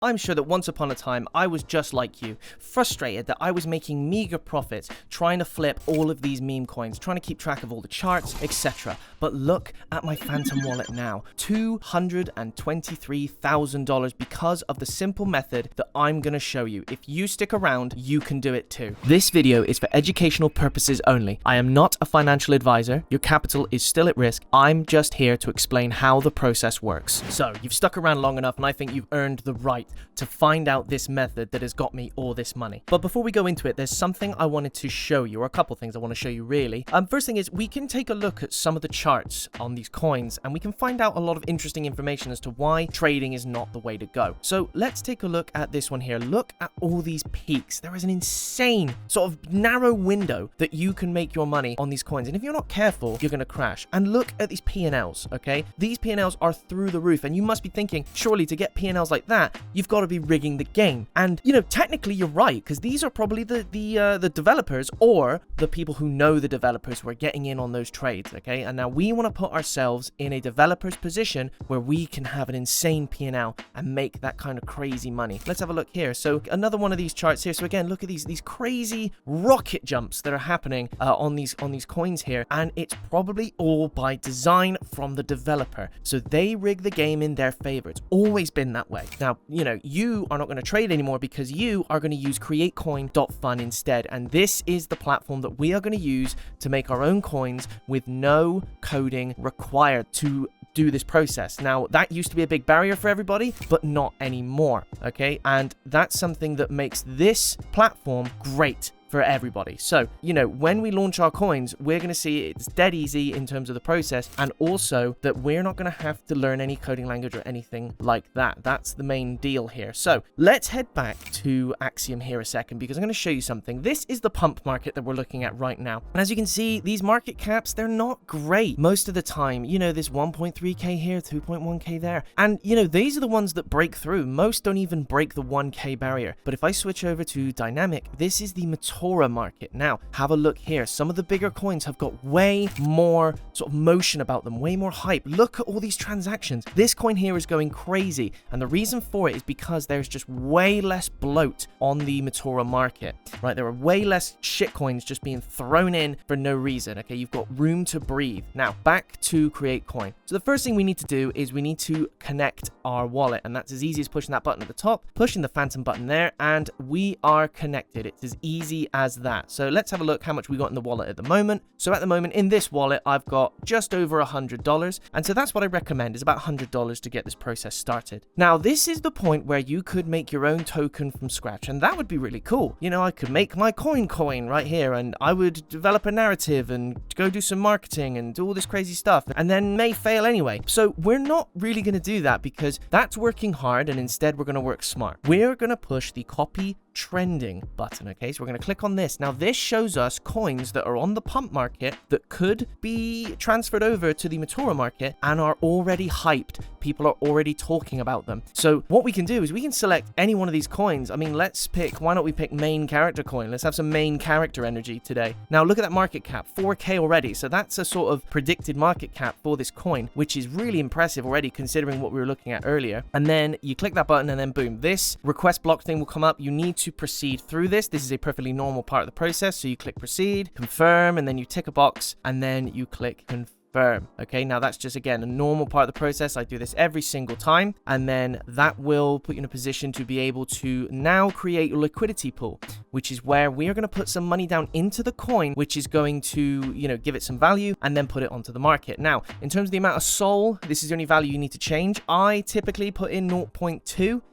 I'm sure that once upon a time, I was just like you, frustrated that I was making meager profits, trying to flip all of these meme coins, trying to keep track of all the charts, etc. But look at my Phantom wallet now, $223,000 because of the simple method that I'm going to show you. If you stick around, you can do it too. This video is for educational purposes only. I am not a financial advisor. Your capital is still at risk. I'm just here to explain how the process works. So you've stuck around long enough, and I think you've earned the right to find out this method that has got me all this money. But before we go into it, there's something I wanted to show you, or a couple things I want to show you really. First thing is we can take a look at some of the charts on these coins, and we can find out a lot of interesting information as to why trading is not the way to go. So let's take a look at this one here. Look at all these peaks. There is an insane sort of narrow window that you can make your money on these coins, and if you're not careful, you're going to crash. And look at these P&Ls, okay? These P&Ls are through the roof, and you must be thinking, surely to get P&Ls like that, you've got to be rigging the game. And you know, technically you're right, because these are probably the developers or the people who know the developers who are getting in on those trades, okay? And now we want to put ourselves in a developer's position where we can have an insane P&L and make that kind of crazy money. Let's have a look here. So another one of these charts here. So again, look at these crazy rocket jumps that are happening on these coins here, and it's probably all by design from the developer. So they rig the game in their favor. It's always been that way. Now, you know, you are not going to trade anymore because you are going to use createcoin.fun instead, and this is the platform that we are going to use to make our own coins with no coding required to do this process. Now, that used to be a big barrier for everybody, but not anymore, okay? And that's something that makes this platform great for everybody. So, you know, when we launch our coins, we're going to see it's dead easy in terms of the process, and also that we're not going to have to learn any coding language or anything like that. That's the main deal here. So let's head back to Axiom here a second, because I'm going to show you something. This is the pump market that we're looking at right now. And as you can see, these market caps, they're not great most of the time. You know, there's 1.3k here, 2.1k there. And, you know, these are the ones that break through. Most don't even break the 1k barrier. But if I switch over to dynamic, this is the market. Now, have a look here. Some of the bigger coins have got way more sort of motion about them, way more hype. Look at all these transactions. This coin here is going crazy, and the reason for it is because there's just way less bloat on the Matora market, right? There are way less shit coins just being thrown in for no reason, okay? You've got room to breathe. Now, back to create coin. So the first thing we need to do is we need to connect our wallet, and that's as easy as pushing that button at the top, pushing the Phantom button there, and we are connected. It's as easy as that. So let's have a look how much we got in the wallet at the moment. So at the moment in this wallet, I've got just over $100. And so that's what I recommend, is about $100 to get this process started. Now, this is the point where you could make your own token from scratch, and that would be really cool. You know, I could make my coin right here, and I would develop a narrative and go do some marketing and do all this crazy stuff, and then may fail anyway. So we're not really going to do that, because that's working hard, and instead we're going to work smart. We're going to push the copy trending button, okay? So we're going to click on this. Now, this shows us coins that are on the pump market that could be transferred over to the Matora market and are already hyped. People are already talking about them. So what we can do is we can select any one of these coins. I mean, let's pick, why not we pick main character coin? Let's have some main character energy today. Now, look at that market cap, 4k already. So that's a sort of predicted market cap for this coin, which is really impressive already considering what we were looking at earlier. And then you click that button, and then boom, this request block thing will come up. You need to proceed through this. This is a perfectly normal part of the process. So you click proceed, confirm, and then you tick a box, and then you click confirm. Okay, now that's just, again, a normal part of the process. I do this every single time, and then that will put you in a position to be able to now create your liquidity pool, which is where we are going to put some money down into the coin, which is going to, you know, give it some value and then put it onto the market. Now, in terms of the amount of SOL, this is the only value you need to change. I typically put in 0.2. You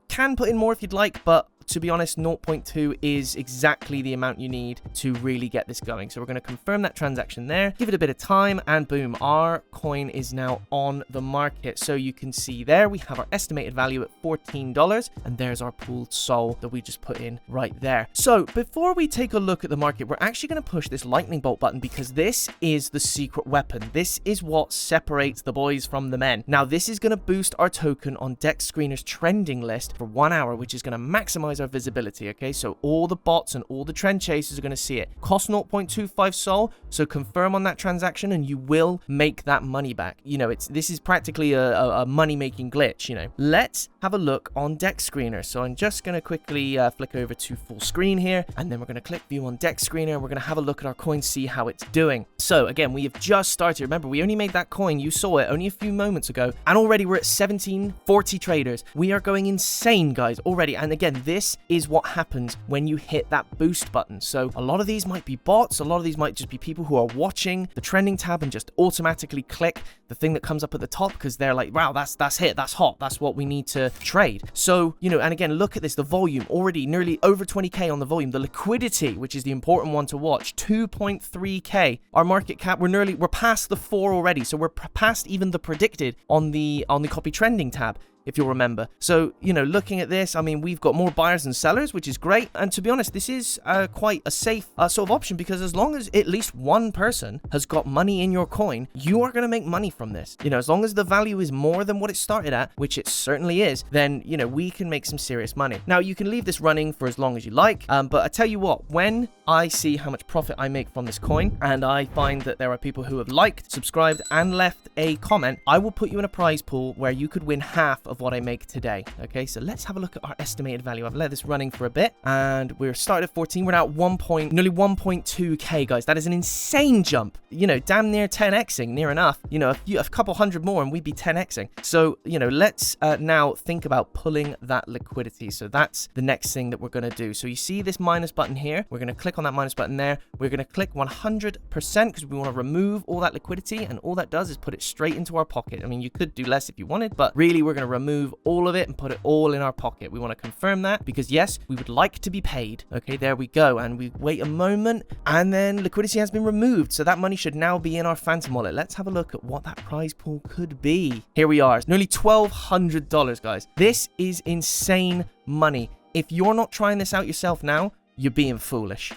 can put in more if you'd like, but to be honest, 0.2 is exactly the amount you need to really get this going. So we're going to confirm that transaction there, give it a bit of time, and boom, our coin is now on the market. So you can see there, we have our estimated value at $14, and there's our pooled SOL that we just put in right there. So before we take a look at the market, we're actually going to push this lightning bolt button, because this is the secret weapon. This is what separates the boys from the men. Now, this is going to boost our token on Dex Screener's trending list for 1 hour, which is going to maximize here's our visibility, okay? So all the bots and all the trend chasers are going to see it. Cost 0.25 Sol, so confirm on that transaction and you will make that money back. You know, this is practically a money-making glitch, you know. Let's have a look on Deck Screener. So I'm just going to quickly flick over to full screen here, and then we're going to click view on Deck Screener, and we're going to have a look at our coin, see how it's doing. So again, we have just started. Remember, we only made that coin, you saw it only a few moments ago, and already we're at 1740 traders. We are going insane, guys, already. And again, this is what happens when you hit that boost button. So a lot of these might be bots, a lot of these might just be people who are watching the trending tab and just automatically click the thing that comes up at the top because they're like, wow, that's hit, that's hot, that's what we need to trade. So, you know, and again, look at this, the volume already nearly over 20k on the volume, the liquidity, which is the important one to watch, 2.3k. Our market cap, we're past the 4 already, so we're past even the predicted on the copy trending tab, if you'll remember. So, you know, looking at this, I mean, we've got more buyers than sellers, which is great. And to be honest, this is quite a safe sort of option, because as long as at least one person has got money in your coin, you are going to make money from this. You know, as long as the value is more than what it started at, which it certainly is, then, you know, we can make some serious money. Now, you can leave this running for as long as you like, but I tell you what, when I see how much profit I make from this coin, and I find that there are people who have liked, subscribed, and left a comment, I will put you in a prize pool where you could win half of what I make today. Okay, so let's have a look at our estimated value. I've let this running for a bit, and we're started at 14. We're now at nearly 1.2k, guys. That is an insane jump. You know, damn near 10xing, near enough. You know, a couple hundred more and we'd be 10xing. So, you know, let's now think about pulling that liquidity. So that's the next thing that we're going to do. So you see this minus button here. We're going to click on that minus button there. We're going to click 100% because we want to remove all that liquidity, and all that does is put it straight into our pocket. I mean, you could do less if you wanted, but really we're going to remove all of it and put it all in our pocket. We want to confirm that because yes, we would like to be paid. Okay, there we go. And we wait a moment, and then liquidity has been removed. So that money should now be in our Phantom wallet. Let's have a look at what that prize pool could be. Here we are. It's nearly $1,200, guys. This is insane money. If you're not trying this out yourself now, you're being foolish.